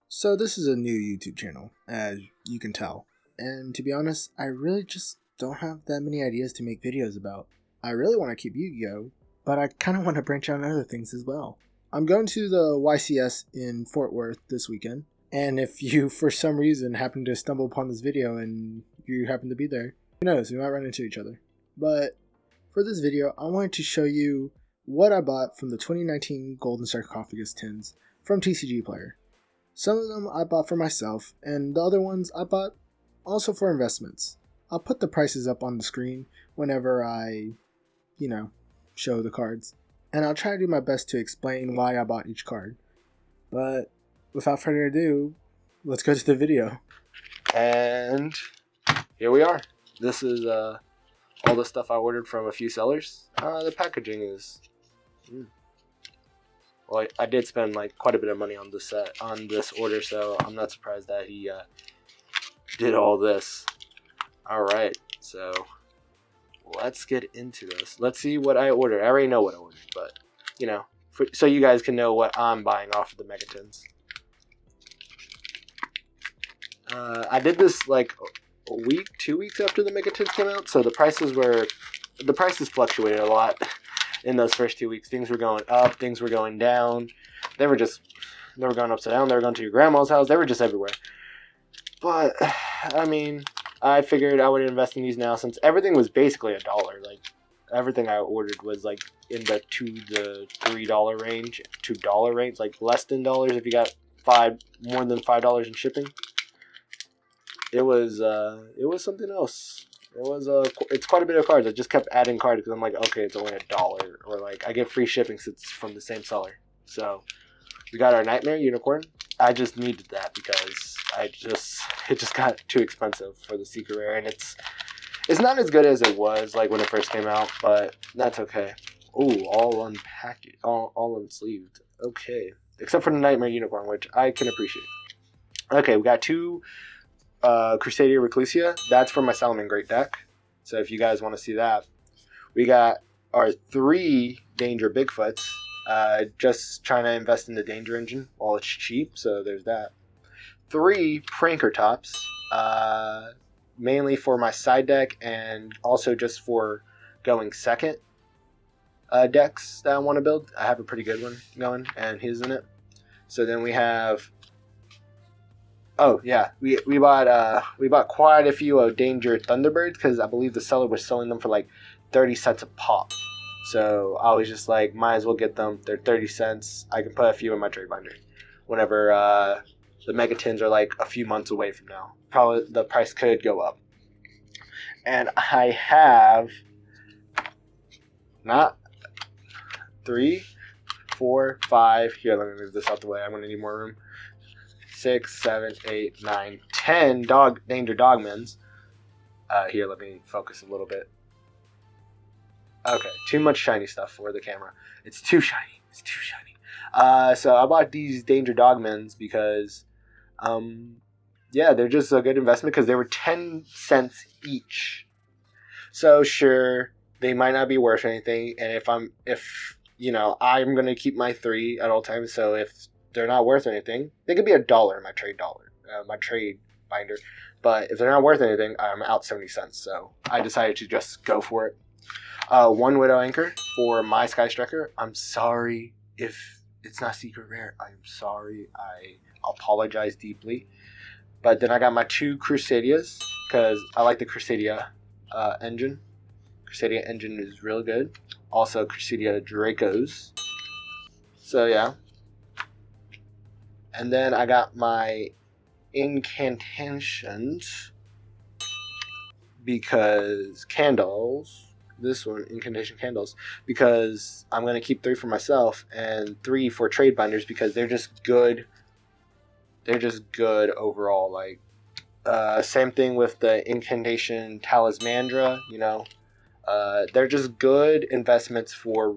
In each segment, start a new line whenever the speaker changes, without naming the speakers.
So this is a new YouTube channel, as you can tell. And to be honest, I really just don't have that many ideas to make videos about. I really want to keep Yu-Gi-Oh, but I kind of want to branch out on other things as well. I'm going to the YCS in Fort Worth this weekend, and if you for some reason happen to stumble upon this video and you happen to be there, who knows, we might run into each other. But for this video, I wanted to show you what I bought from the 2019 Golden Sarcophagus tins from TCG Player. Some of them I bought for myself, and the other ones I bought also for investments. I'll put the prices up on the screen whenever I, show the cards. And I'll try to do my best to explain why I bought each card. But without further ado, let's go to the video.
And here we are. This is all the stuff I ordered from a few sellers. The packaging is... Well, I did spend quite a bit of money on this order, so I'm not surprised that he did all this. All right, so let's get into this. Let's see what I ordered. I already know what I ordered, but so you guys can know what I'm buying off of the Megatins. I did this a week, 2 weeks after the Megatins came out, so the prices fluctuated a lot. In those first 2 weeks, things were going up, things were going down. They were going upside down. They were going to your grandma's house. They were just everywhere. But I figured I would invest in these now since everything was basically $1. Everything I ordered was in the $2 to $3 range, $2 range, less than dollars if you got more than $5 in shipping. It was something else. It's quite a bit of cards. I just kept adding cards because I'm okay, it's only $1, or I get free shipping since it's from the same seller. So we got our Nightmare Unicorn. I just needed that because it just got too expensive for the Secret Rare, and it's not as good as it was when it first came out, but that's okay. Ooh, all unpacked, all unsleeved. Okay, except for the Nightmare Unicorn, which I can appreciate. Okay, we got two. Crusadia Reclusia, that's for my Salomon Great deck. So if you guys want to see that, we got our 3 Danger Bigfoots. Just trying to invest in the Danger engine while it's cheap, so there's that. 3 Pranker Tops, mainly for my side deck and also just for going second decks that I want to build. I have a pretty good one going, and he's in it. So then we have... Oh yeah, we bought quite a few Danger Thunderbirds because I believe the seller was selling them for 30 cents a pop. So I was just might as well get them. They're 30 cents. I can put a few in my trade binder. Whenever the Megatins are a few months away from now, probably the price could go up. And I have not 3, 4, 5. Here, let me move this out the way. I'm gonna need more room. 6, 7, 8, 9, 10 Danger Dogmans. Here, let me focus a little bit. Okay, too much shiny stuff for the camera. It's too shiny. It's too shiny. So I bought these Danger Dogmans because, they're just a good investment because they were 10 cents each. So sure, they might not be worth anything, and I'm gonna keep my 3 at all times. So if they're not worth anything, they could be $1 in my trade binder. But if they're not worth anything, I'm out 70 cents. So I decided to just go for it. 1 Widow Anchor for my Sky Striker. I'm sorry if it's not Secret Rare. I'm sorry. I apologize deeply. But then I got my 2 Crusadias because I like the Crusadia engine. Crusadia engine is real good. Also Crusadia Dracos. So yeah. And then I got my Incantations because candles. This one, Incantation Candles, because I'm going to keep 3 for myself and 3 for trade binders because they're just good. They're just good overall. Same thing with the Incantation Talismandra, they're just good investments for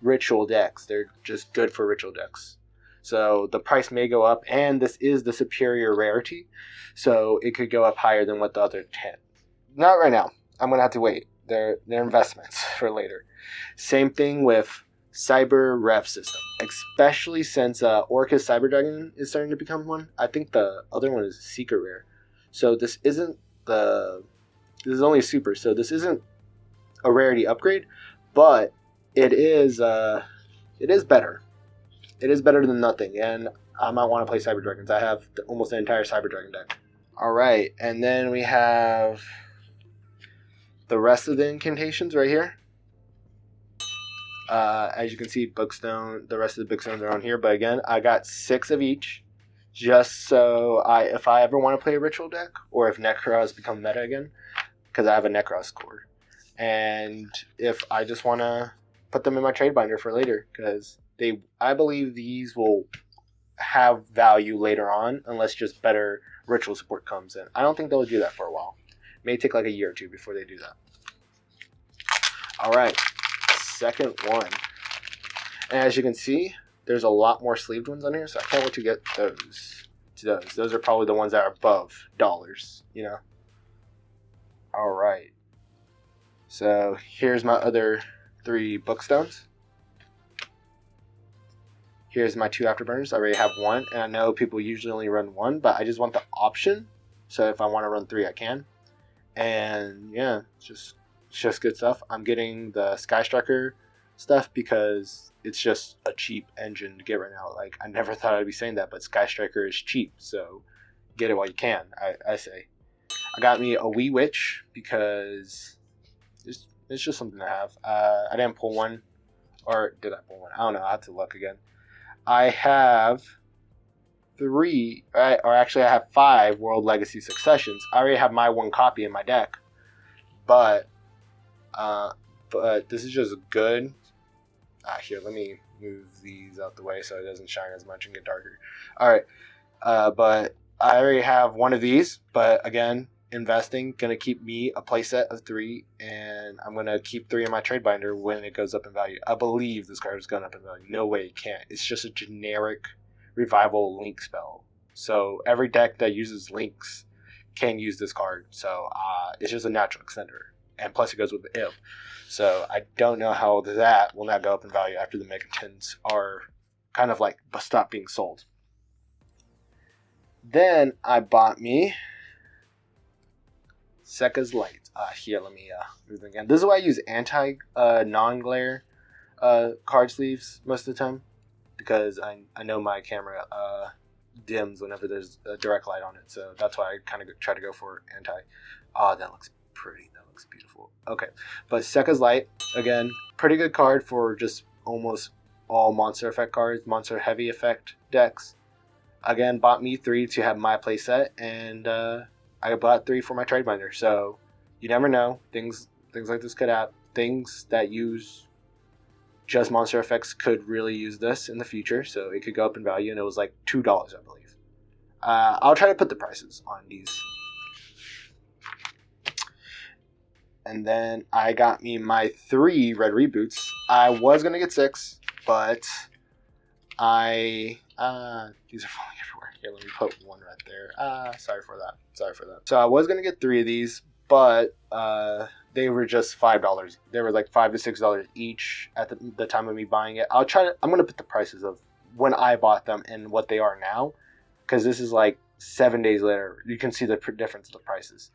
ritual decks. They're just good for ritual decks. So the price may go up, and this is the superior rarity, so it could go up higher than what the other 10. Not right now. I'm going to have to wait. They're investments for later. Same thing with Cyber Rev system, especially since Orcus Cyber Dragon is starting to become one. I think the other one is a secret rare. So this is only a super, so this isn't a rarity upgrade, but it is better. It is better than nothing, and I might want to play Cyber Dragons. I have almost the entire Cyber Dragon deck. Alright, and then we have the rest of the incantations right here. As you can see, Bookstone, the rest of the Bookstones are on here, but again, I got 6 of each, just so if I ever want to play a Ritual deck, or if Necros become meta again, because I have a Necros core, and if I just want to put them in my trade binder for later, because I believe these will have value later on, unless just better Ritual support comes in. I don't think they'll do that for a while. It may take like a year or two before they do that. Alright, second one. And as you can see, there's a lot more sleeved ones on here, so I can't wait to get those. Those are probably the ones that are above dollars, you know? Alright. So here's my other 3 Bookstones. Here's my 2 Afterburners. I already have 1, and I know people usually only run 1, but I just want the option. So if I want to run 3, I can. And yeah, it's just good stuff. I'm getting the Sky Striker stuff because it's just a cheap engine to get right now. Like, I never thought I'd be saying that, but Sky Striker is cheap, so get it while you can, I say. I got me a Wee Witch because it's just something to have. I didn't pull one, or did I pull one? I don't know. I have to look again. I have 3, or actually I have 5 World Legacy Successions. I already have my 1 copy in my deck, but this is just good. Here, let me move these out the way so it doesn't shine as much and get darker. Alright, but I already have 1 of these, but again, investing, gonna keep me a playset of 3, and I'm gonna keep 3 in my trade binder when it goes up in value. I believe this card is going up in value. No way it can't. It's just a generic revival link spell. So every deck that uses links can use this card. So it's just a natural extender. And plus it goes with the imp. So I don't know how that will not go up in value after the Megatons are kind of like stop being sold. Then I bought me Sekka's Light. Here, let me move them again. This is why I use non-glare card sleeves most of the time, because I know my camera dims whenever there's a direct light on it, so that's why I kind of try to go for anti. Oh, that looks pretty. That looks beautiful. Okay, but Sekka's Light, again, pretty good card for just almost all monster effect cards, monster heavy effect decks. Again, bought me 3 to have my playset, and I bought 3 for my trade binder. So you never know. Things like this could happen. Things that use just monster effects could really use this in the future. So it could go up in value, and it was like $2, I believe. I'll try to put the prices on these. And then I got me my 3 red reboots. I was gonna get 6, but these are falling everywhere. Here, let me put 1 right there. Sorry for that. So I was gonna get 3 of these, but they were just $5. They were like $5 to $6 each at the time of me buying it. I'm gonna put the prices of when I bought them and what they are now, because this is like 7 days later. You can see the difference of the prices.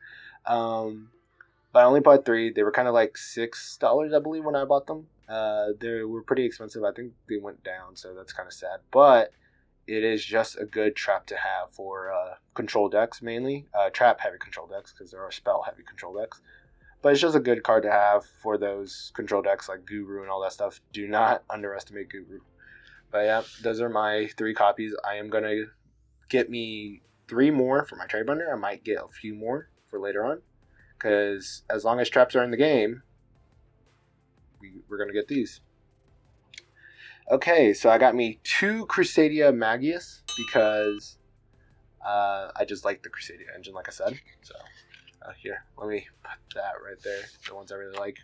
But I only bought 3. They were kind of like $6, I believe, when I bought them. They were pretty expensive. I think they went down, so that's kind of sad. But it is just a good trap to have for control decks, mainly. Trap-heavy control decks, because there are spell-heavy control decks. But it's just a good card to have for those control decks like Guru and all that stuff. Do not underestimate Guru. But yeah, those are my 3 copies. I am going to get me 3 more for my trade binder. I might get a few more for later on, because as long as traps are in the game, we're going to get these. Okay, so I got me 2 Crusadia Magius because I just like the Crusadia engine, like I said. So here, let me put that right there, the ones I really like.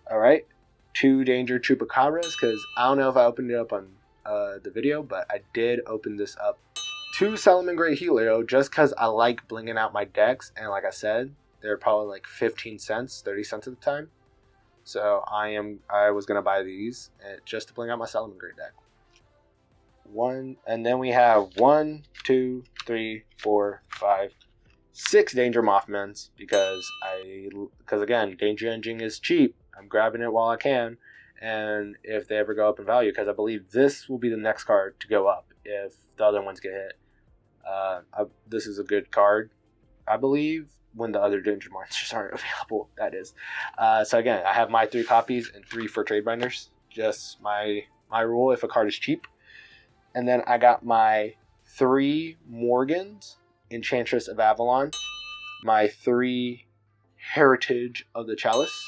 Alright, 2 Danger Chupacabras, because I don't know if I opened it up on the video, but I did open this up. 2 Solomon Great Helio, just because I like blinging out my decks, and like I said, they're probably like 15 cents, 30 cents at the time. So I was gonna buy these just to bring out my Solomon Great deck. And then we have 1, 2, 3, 4, 5, 6 Danger Mothmans because again, Danger Engine is cheap. I'm grabbing it while I can, and if they ever go up in value, because I believe this will be the next card to go up if the other ones get hit. This is a good card, I believe, when the other Danger Monsters aren't available, that is. So again, I have my 3 copies and 3 for trade binders. Just my rule if a card is cheap. And then I got my 3 Morgans, Enchantress of Avalon, my 3 Heritage of the Chalice,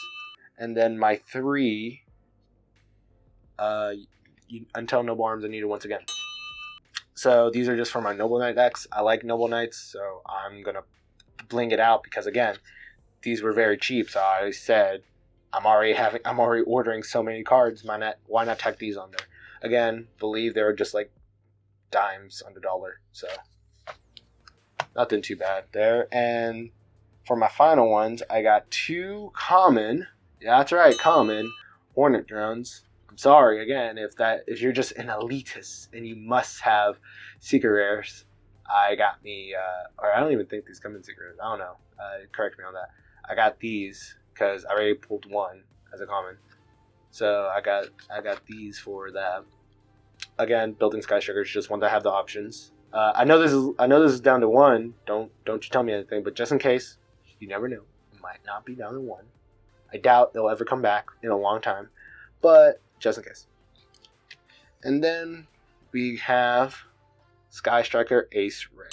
and then my 3 Until Noble Arms are Needed once again. So these are just for my Noble Knight decks. I like Noble Knights, so I'm going to bling it out because, again, these were very cheap. So I said, I'm already ordering so many cards. Why not tack these on there? Again, believe they were just like dimes on the dollar. So nothing too bad there. And for my final ones, I got 2 common. Yeah, that's right, common Hornet drones. I'm sorry again if you're just an elitist and you must have secret rares. I got me, or I don't even think these come in secret rares. I don't know. Correct me on that. I got these because I already pulled 1 as a common. So I got these for that. Again, building Sky Strikers, just want to have the options. I know this is down to 1. Don't you tell me anything, but just in case, you never know. It might not be down to 1. I doubt they'll ever come back in a long time, but just in case. And then we have Sky Striker Ace Ray.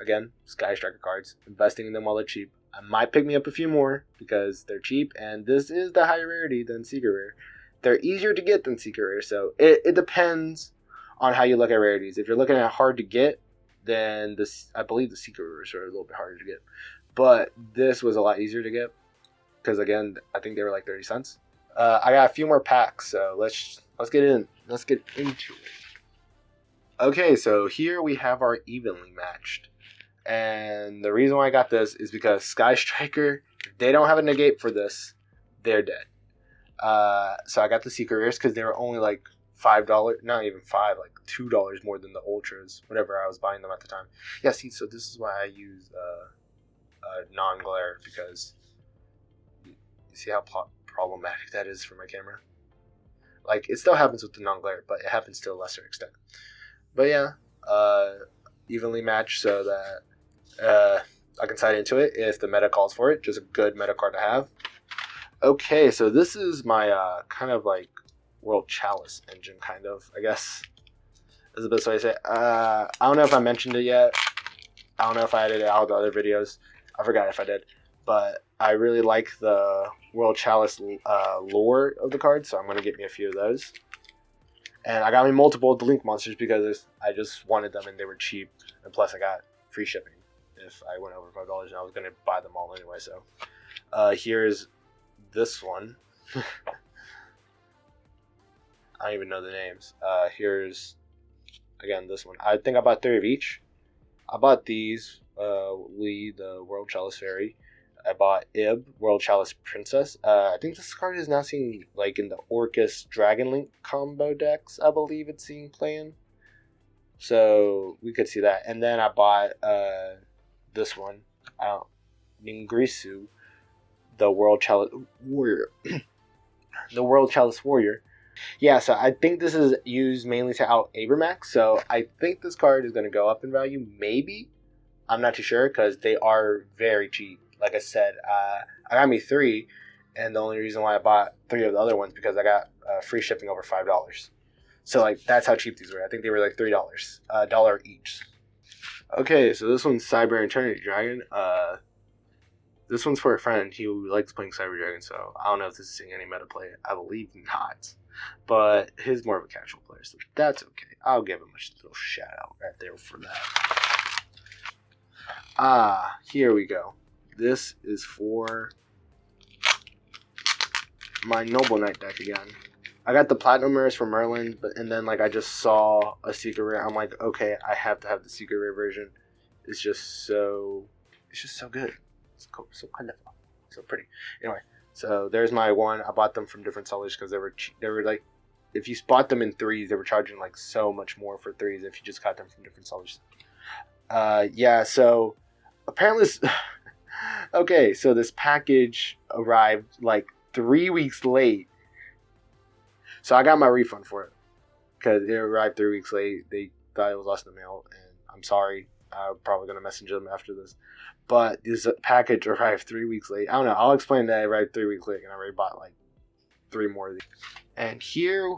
Again, Sky Striker cards. Investing in them while they're cheap. I might pick me up a few more because they're cheap, and this is the higher rarity than Secret Rare. They're easier to get than Secret Rare, so it depends on how you look at rarities. If you're looking at hard to get, then I believe the Secret Rares are a little bit harder to get. But this was a lot easier to get because, again, I think they were like 30 cents. I got a few more packs, so let's get into it. Okay, so here we have our evenly matched. And the reason why I got this is because Sky Striker, if they don't have a negate for this, they're dead. So I got the Secret Rares because they were only like $5, not even $5, like $2 more than the Ultras, whenever I was buying them at the time. Yeah, see, so this is why I use non-glare, because you see how problematic that is for my camera. Like, it still happens with the non-glare, but it happens to a lesser extent. But yeah, evenly matched so that I can side into it if the meta calls for it. Just a good meta card to have. Okay, so this is my kind of like World Chalice engine, kind of, I guess is the best way to say it. I don't know if I mentioned it yet. I don't know if I added it out of the other videos. I forgot if I did. But I really like the World Chalice lore of the card, so I'm going to get me a few of those. And I got me multiple of the Link monsters because I just wanted them and they were cheap. And plus I got free shipping if I went over $5 and I was going to buy them all anyway. So here's this one. I don't even know the names. Here's, again, this one. I think I bought 3 of each. I bought these, Lee, the World Chalice Fairy. I bought Ib, World Chalice Princess. I think this card is now seen like in the Orcus Dragon Link combo decks, I believe it's seen playing. So we could see that. And then I bought this one, Ningrisu, the World Chalice Warrior. The World Chalice Warrior. Yeah, so I think this is used mainly to out Abramax. So I think this card is going to go up in value, maybe. I'm not too sure because they are very cheap. Like I said, I got me 3, and the only reason why I bought 3 of the other ones because I got free shipping over $5. So like that's how cheap these were. I think they were like $3, $1 each. Okay, so this one's Cyber Eternity Dragon. This one's for a friend. He likes playing Cyber Dragon, so I don't know if this is seeing any meta play. I believe not, but he's more of a casual player, so that's okay. I'll give him a little shout out right there for that. Here we go. This is for my Noble Knight deck again. I got the Platinum Rares for Merlin, and then like I just saw a Secret Rare. I'm like, okay, I have to have the Secret Rare version. It's just so good. It's so colorful. So pretty. Anyway, so there's my one. I bought them from different sellers because they were like, if you bought them in threes, they were charging like so much more for threes if you just got them from different sellers. Yeah, so apparently okay, so this package arrived like 3 weeks late. So I got my refund for it because it arrived 3 weeks late. They thought it was lost in the mail, and I'm sorry. I'm probably going to message them after this. But this package arrived 3 weeks late. I don't know. I'll explain that it arrived 3 weeks late, and I already bought like 3 more of these. And here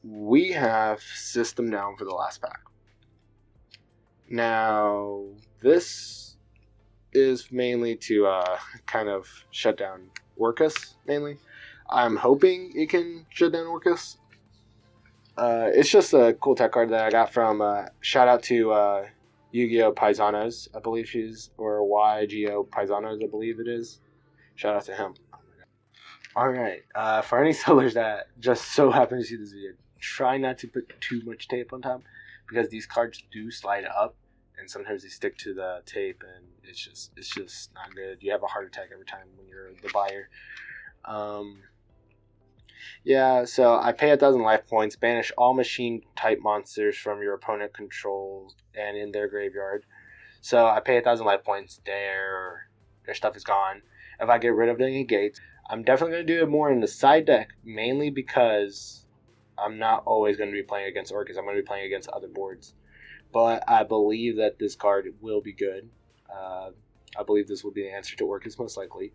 we have System Down for the last pack. Now, this is mainly to kind of shut down Orcus, mainly. I'm hoping it can shut down Orcus. It's just a cool tech card that I got from, shout out to Yu-Gi-Oh! Paisanos, I believe she's, or YGO Paisanos, I believe it is. Shout out to him. Alright, for any sellers that just so happen to see this video, try not to put too much tape on top, because these cards do slide up, and sometimes they stick to the tape, and it's just not good. You have a heart attack every time when you're the buyer. Yeah, so I pay 1,000 life points, banish all machine-type monsters from your opponent controls and in their graveyard. So I pay 1,000 life points, their stuff is gone. If I get rid of the negates, I'm definitely going to do it more in the side deck, mainly because I'm not always going to be playing against Orcus. I'm going to be playing against other boards. But I believe that this card will be good. I believe this will be the answer to Orcus most likely,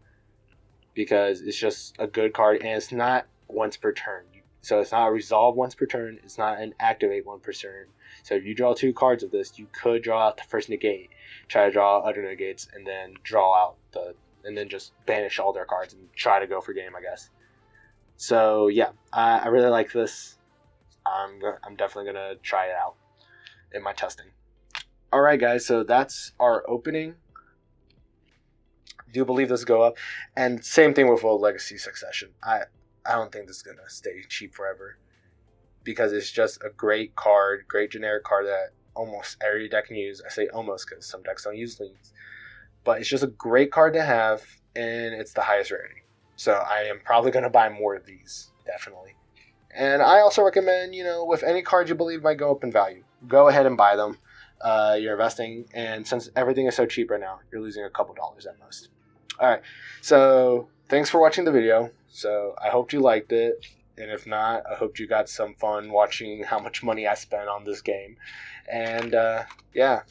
because it's just a good card, and it's not once per turn. So it's not a resolve once per turn. It's not an activate once per turn. So if you draw 2 cards of this, you could draw out the first negate, try to draw other negates, and then draw out and then just banish all their cards and try to go for game, I guess. So yeah, I really like this. I'm definitely gonna try it out in my testing. All right, guys. So that's our opening. I do believe this will go up, and same thing with World Legacy Succession. I don't think this is gonna stay cheap forever, because it's just a great card, great generic card that almost every deck can use. I say almost because some decks don't use leads, but it's just a great card to have, and it's the highest rarity. So I am probably gonna buy more of these, definitely. And I also recommend, with any card you believe might go up in value, go ahead and buy them. You're investing, and since everything is so cheap right now, you're losing a couple dollars at most. All right, so thanks for watching the video. So I hope you liked it, and if not, I hope you got some fun watching how much money I spent on this game. And yeah,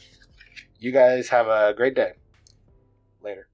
you guys have a great day. Later.